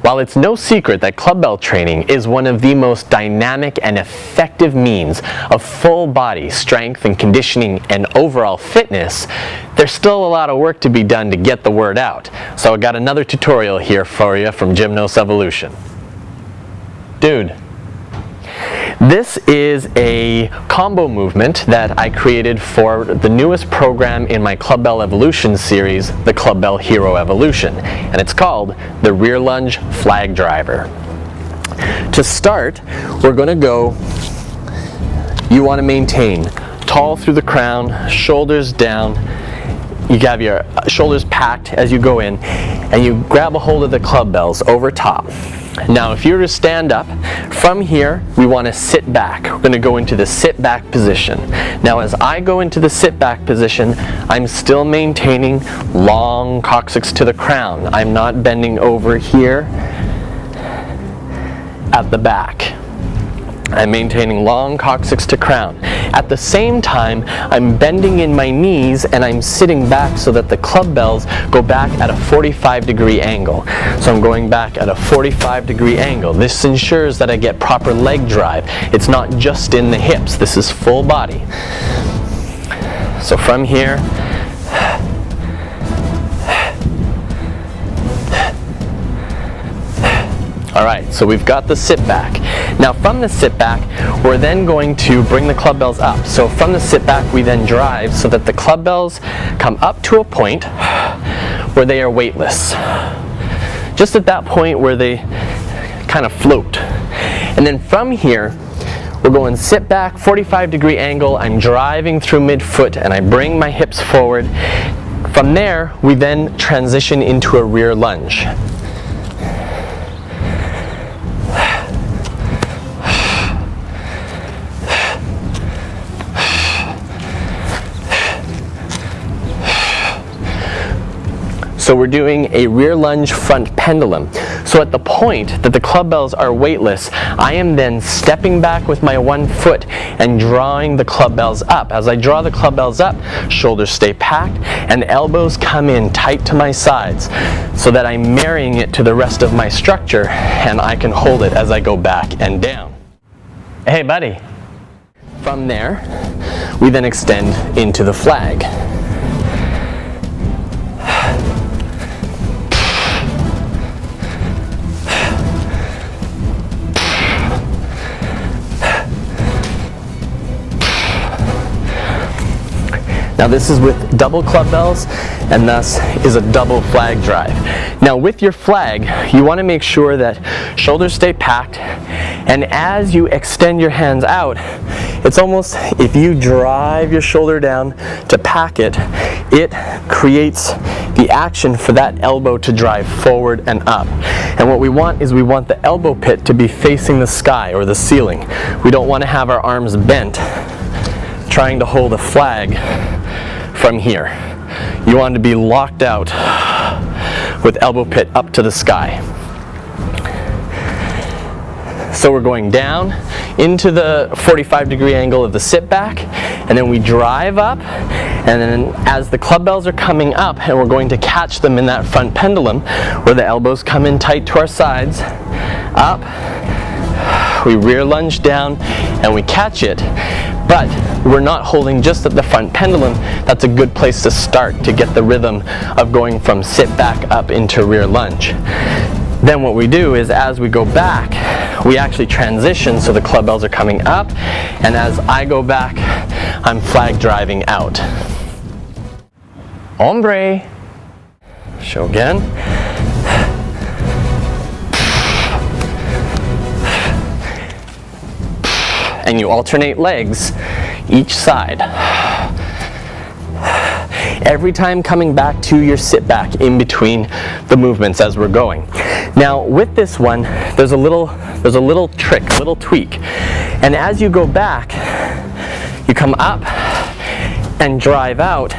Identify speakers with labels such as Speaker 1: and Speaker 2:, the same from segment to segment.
Speaker 1: While it's no secret that clubbell training is one of the most dynamic and effective means of full body strength and conditioning and overall fitness, there's still a lot of work to be done to get the word out. So I got another tutorial here for you from Gymnos Evolution. Dude, this is a combo movement that I created for the newest program in my Clubbell Evolution series, the Clubbell Hero Evolution, and it's called the Rear Lunge Flag Driver. To start, we're going to go, you want to maintain tall through the crown, shoulders down. You have your shoulders packed as you go in, and you grab a hold of the clubbells over top. Now if you were to stand up, from here we want to sit back. We're going to go into the sit back position. Now as I go into the sit back position, I'm still maintaining long coccyx to the crown. I'm not bending over here at the back. I'm maintaining long coccyx to crown. At the same time, I'm bending in my knees and I'm sitting back so that the clubbells go back at a 45-degree angle. So I'm going back at a 45-degree angle. This ensures that I get proper leg drive. It's not just in the hips, this is full body. So from here, all right, so we've got the sit back. Now from the sit back, we're then going to bring the clubbells up. So from the sit back, we then drive so that the clubbells come up to a point where they are weightless. Just at that point where they kind of float. And then from here, we're going sit back, 45-degree angle, I'm driving through midfoot and I bring my hips forward. From there, we then transition into a rear lunge. So we're doing a rear lunge front pendulum. So at the point that the clubbells are weightless, I am then stepping back with my one foot and drawing the clubbells up. As I draw the clubbells up, shoulders stay packed and elbows come in tight to my sides so that I'm marrying it to the rest of my structure and I can hold it as I go back and down. Hey buddy. From there, we then extend into the flag. Now this is with double clubbells and thus is a double flag drive. Now with your flag, you want to make sure that shoulders stay packed, and as you extend your hands out, it's almost if you drive your shoulder down to pack it, it creates the action for that elbow to drive forward and up. And what we want is we want the elbow pit to be facing the sky or the ceiling. We don't want to have our arms bent trying to hold a flag from here. You want to be locked out with elbow pit up to the sky. So we're going down into the 45-degree angle of the sit back, and then we drive up, and then as the clubbells are coming up, and we're going to catch them in that front pendulum where the elbows come in tight to our sides, up, we rear lunge down, and we catch it. But we're not holding just at the front pendulum. That's a good place to start to get the rhythm of going from sit back up into rear lunge. Then what we do is as we go back, we actually transition so the clubbells are coming up, and as I go back, I'm flag driving out. Hombre. Show again. And you alternate legs each side. Every time coming back to your sit back in between the movements as we're going. Now with this one, there's a little trick, a little tweak. And as you go back, you come up and drive out.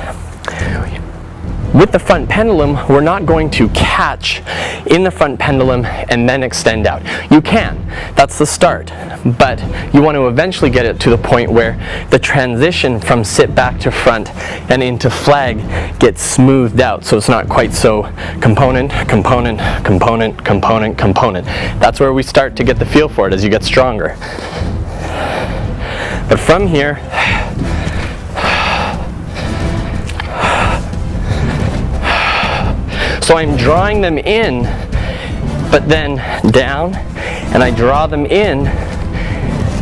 Speaker 1: With the front pendulum, we're not going to catch in the front pendulum and then extend out. You can, that's the start, but you want to eventually get it to the point where the transition from sit back to front and into flag gets smoothed out, so it's not quite so component, component, component, component, component. That's where we start to get the feel for it as you get stronger. But from here, so I'm drawing them in, but then down, and I draw them in,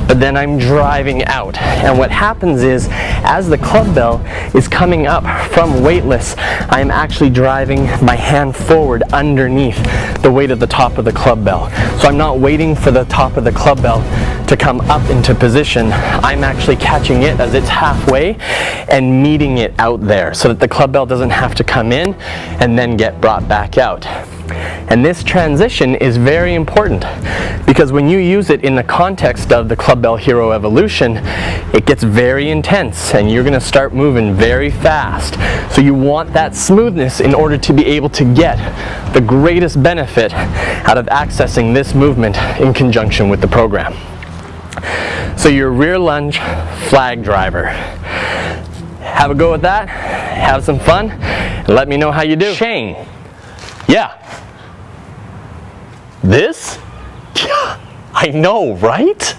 Speaker 1: but then I'm driving out. And what happens is, as the club bell is coming up from weightless, I'm actually driving my hand forward underneath the weight of the top of the club bell. So I'm not waiting for the top of the club bell to come up into position. I'm actually catching it as it's halfway and meeting it out there so that the club bell doesn't have to come in and then get brought back out. And this transition is very important because when you use it in the context of the Club Bell Hero Evolution, it gets very intense and you're going to start moving very fast. So you want that smoothness in order to be able to get the greatest benefit out of accessing this movement in conjunction with the program. So your rear lunge flag driver. Have a go with that, have some fun, and let me know how you do. Shane. Yeah. This? Yeah, I know, right?